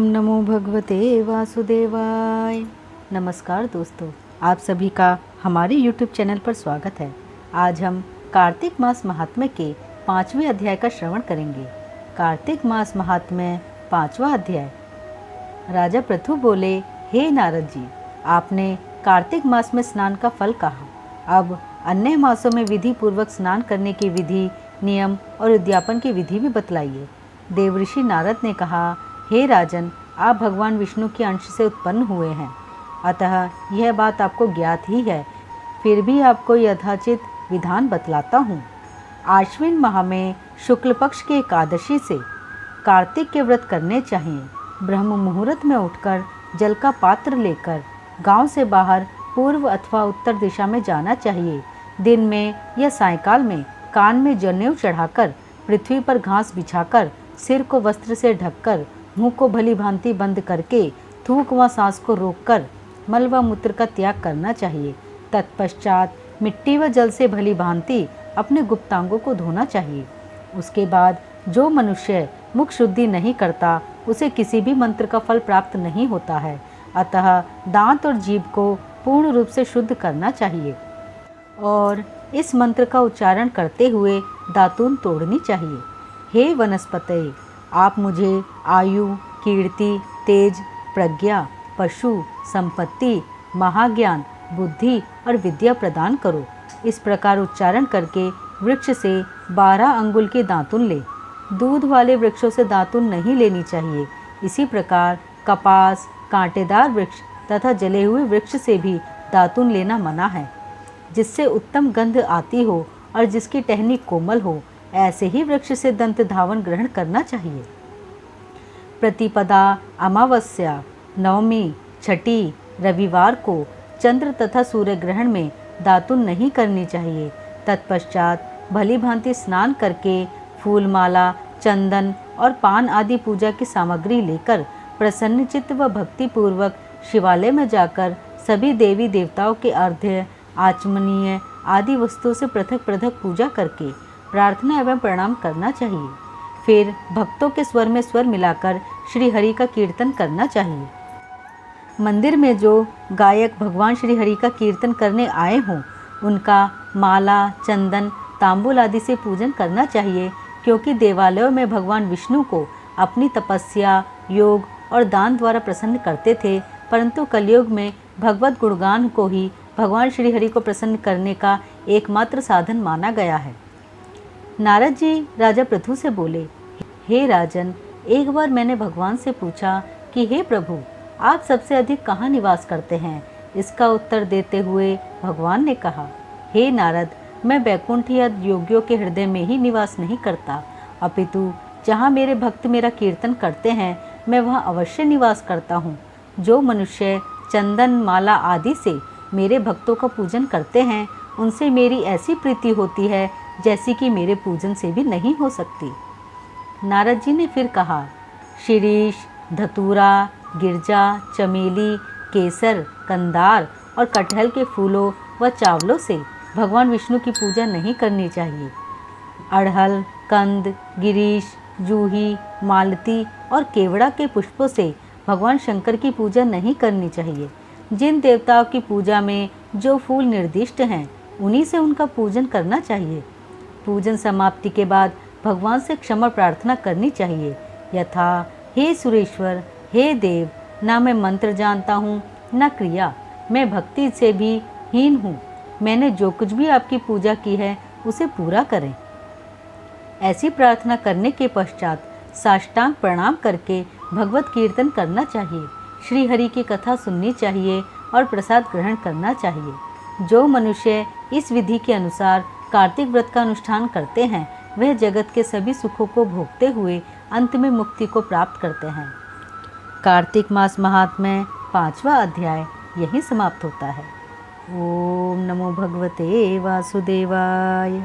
नमो भगवते वासुदेवाय। नमस्कार दोस्तों, आप सभी का हमारे YouTube चैनल पर स्वागत है। आज हम कार्तिक मास महात्म्य के 5वें अध्याय का श्रवण करेंगे। कार्तिक मास महात्म्य 5वां अध्याय। राजा पृथु बोले, हे नारद जी, आपने कार्तिक मास में स्नान का फल कहा। अब अन्य मासों में विधि पूर्वक स्नान करने की विधि, नियम और उद्यापन की विधि भी बतलाइए। देवऋषि नारद ने कहा, हे राजन, आप भगवान विष्णु के अंश से उत्पन्न हुए हैं, अतः यह बात आपको ज्ञात ही है। फिर भी आपको यथाचित विधान बतलाता हूँ। आश्विन माह में शुक्ल पक्ष के एकादशी से कार्तिक के व्रत करने चाहिए। ब्रह्म मुहूर्त में उठकर जल का पात्र लेकर गांव से बाहर पूर्व अथवा उत्तर दिशा में जाना चाहिए। दिन में या सायंकाल में कान में जनेऊ चढ़ाकर, पृथ्वी पर घास बिछाकर, सिर को वस्त्र से ढककर, मुंह को भली भांति बंद करके, थूक व सांस को रोककर मल व मूत्र का त्याग करना चाहिए। तत्पश्चात मिट्टी व जल से भली भांति अपने गुप्तांगों को धोना चाहिए। उसके बाद जो मनुष्य मुख शुद्धि नहीं करता, उसे किसी भी मंत्र का फल प्राप्त नहीं होता है। अतः दांत और जीभ को पूर्ण रूप से शुद्ध करना चाहिए और इस मंत्र का उच्चारण करते हुए दातून तोड़नी चाहिए। हे वनस्पते, आप मुझे आयु, कीर्ति, तेज, प्रज्ञा, पशु, संपत्ति, महाज्ञान, बुद्धि और विद्या प्रदान करो। इस प्रकार उच्चारण करके वृक्ष से 12 अंगुल के दातुन ले। दूध वाले वृक्षों से दातुन नहीं लेनी चाहिए। इसी प्रकार कपास, कांटेदार वृक्ष तथा जले हुए वृक्ष से भी दातुन लेना मना है। जिससे उत्तम गंध आती हो और जिसकी टहनी कोमल हो, ऐसे ही वृक्ष से दंत धावन ग्रहण करना चाहिए। प्रतिपदा, अमावस्या, नवमी, छठी, रविवार को चंद्र तथा सूर्य ग्रहण में दातुन नहीं करनी चाहिए। तत्पश्चात भली भांति स्नान करके फूलमाला, चंदन और पान आदि पूजा की सामग्री लेकर प्रसन्न चित्त व भक्ति पूर्वक शिवालय में जाकर सभी देवी देवताओं के अर्घ्य, आचमनीय आदि वस्तुओं से पृथक पृथक पूजा करके प्रार्थना एवं प्रणाम करना चाहिए। फिर भक्तों के स्वर में स्वर मिलाकर श्री हरि का कीर्तन करना चाहिए। मंदिर में जो गायक भगवान श्री हरि का कीर्तन करने आए हों, उनका माला, चंदन, तांबूल आदि से पूजन करना चाहिए, क्योंकि देवालयों में भगवान विष्णु को अपनी तपस्या, योग और दान द्वारा प्रसन्न करते थे, परंतु कलयुग में भगवत गुणगान को ही भगवान श्री हरि को प्रसन्न करने का एकमात्र साधन माना गया है। नारद जी राजा पृथु से बोले, हे राजन, एक बार मैंने भगवान से पूछा कि हे प्रभु, आप सबसे अधिक कहाँ निवास करते हैं? इसका उत्तर देते हुए भगवान ने कहा, हे नारद, मैं वैकुंठ या योगियों के हृदय में ही निवास नहीं करता, अपितु जहाँ मेरे भक्त मेरा कीर्तन करते हैं, मैं वहाँ अवश्य निवास करता हूँ। जो मनुष्य चंदन, माला आदि से मेरे भक्तों का पूजन करते हैं, उनसे मेरी ऐसी प्रीति होती है जैसी कि मेरे पूजन से भी नहीं हो सकती। नारद जी ने फिर कहा, शिरीष, धतूरा, गिरजा, चमेली, केसर, कंदार और कटहल के फूलों व चावलों से भगवान विष्णु की पूजा नहीं करनी चाहिए। अड़हल, कंद, गिरीश, जूही, मालती और केवड़ा के पुष्पों से भगवान शंकर की पूजा नहीं करनी चाहिए। जिन देवताओं की पूजा में जो फूल निर्दिष्ट हैं, उन्हीं से उनका पूजन करना चाहिए। पूजन समाप्ति के बाद भगवान से क्षमा प्रार्थना करनी चाहिए, यथा, हे सुरेश्वर, हे देव, ना मैं मंत्र जानता हूँ न क्रिया, मैं भक्ति से भी हीन हूँ। मैंने जो कुछ भी आपकी पूजा की है उसे पूरा करें। ऐसी प्रार्थना करने के पश्चात साष्टांग प्रणाम करके भगवत कीर्तन करना चाहिए, श्री हरि की कथा सुननी चाहिए और प्रसाद ग्रहण करना चाहिए। जो मनुष्य इस विधि के अनुसार कार्तिक व्रत का अनुष्ठान करते हैं, वह जगत के सभी सुखों को भोगते हुए अंत में मुक्ति को प्राप्त करते हैं। कार्तिक मास महात्म्य 5वां अध्याय यहीं समाप्त होता है। ओम नमो भगवते वासुदेवाय।